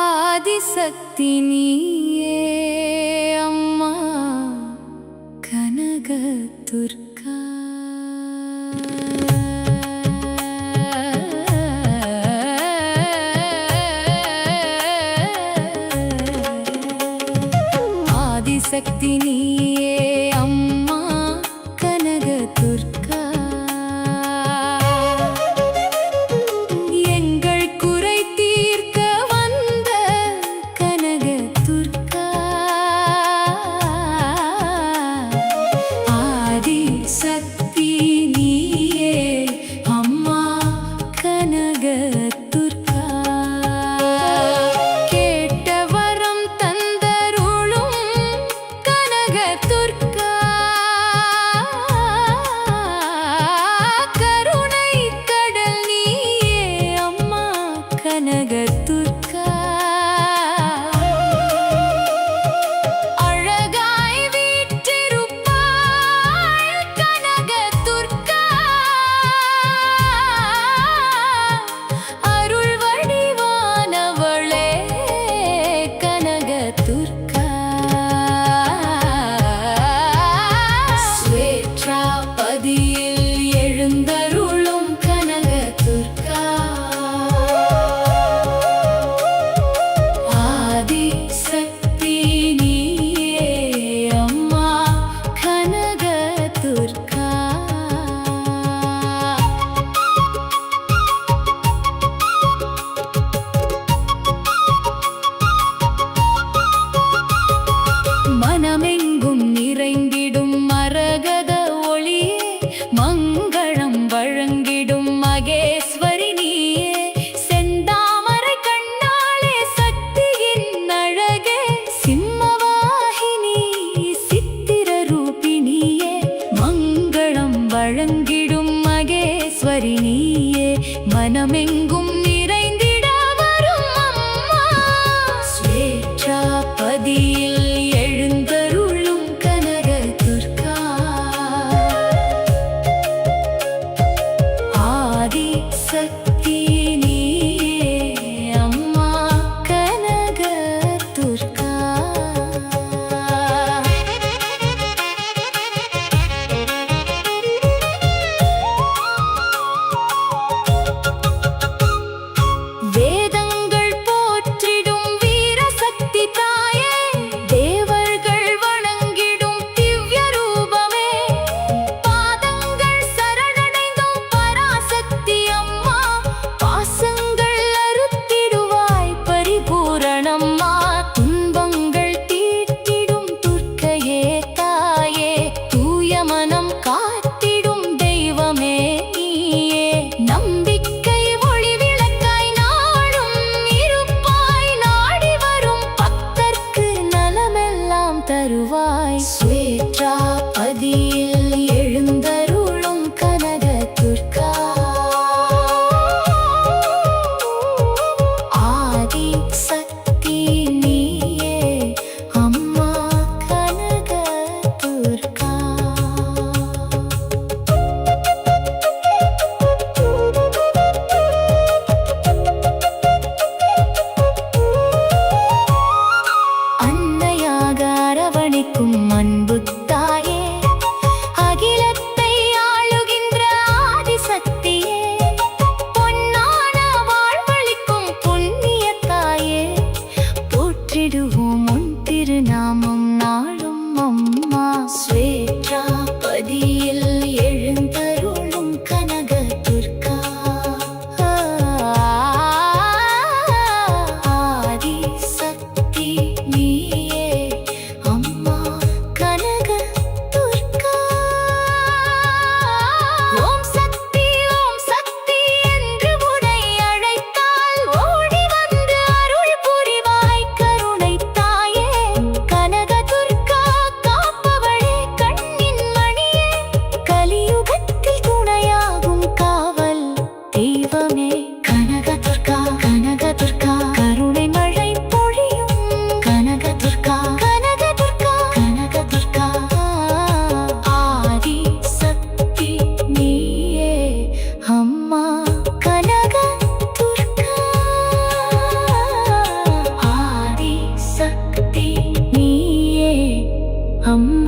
ஆதிசக்தி நீயே அம்மா கனகதுர்கா. ஆதிசக்தி நீயே அம்மா கனகதுர்கா. மனமெங்கும் நிறைந்திடும் மரகத ஒளியே, மங்களம் வழங்கிடும் மகேஸ்வரி நீயே. செந்தாமரை கண்ணாளே சக்தியின் அழகே, சிம்மவாகினி சித்திர ரூபிணியே. மங்களம் வழங்கிடும் மகேஸ்வரி நீயே, மனமெங்கும் நிறைந்திட வரும் அம்மா. ஸ்வேற்றாபதியில் சக்தி நீயே அம்மா கனகதுர்கா. வேதங்கள் போற்றிடும் வீரசக்தி தாயே, தேவர்கள் வணங்கிடும் திவ்ய ரூபமே. பாதங்கள் சரணடைந்தும் பராசக்தி அம்மா, பாசங்கள் அறுத்திடுவாய் பரிபூரணம்மா. துன்பங்கள் தீட்டிடும் துர்க்கையே தாயே, தூய மனம் காத்திடும் தெய்வமே நீயே. நம்பிக்கை ஒளி விளக்காய் நாளும் இருப்பாய், நாடி வரும் பக்தர்க்கு நலமெல்லாம் தருவாய். ஸ்வேற்றாபதியில் எழுந்தருளும் கனகதுர்கா. ஆதிசக்தி நீயே அம்மா கனகதுர்கா. அன்னையாக அரவணைக்கும் அன்பு தாயே, அகிலத்தை ஆளுகின்ற ஆதிசக்தியே. பொன்னான வாழ்வளிக்கும் புண்ணிய தாயே, போற்றிடுவோம் உன் திருநாமம் நாளும் அம்மா. ஸ்வேற்றாபதியில் எழுந்தருளும் கனகதுர்கா. ஆதிசக்தி நீயே அம்மா கனகதுர்கா. ஓம் சக்தி என்று உன்னை அழைத்தால் ஓடி வந்து அருள் புரிவாய் கருணை தாயே. கனக அம்மா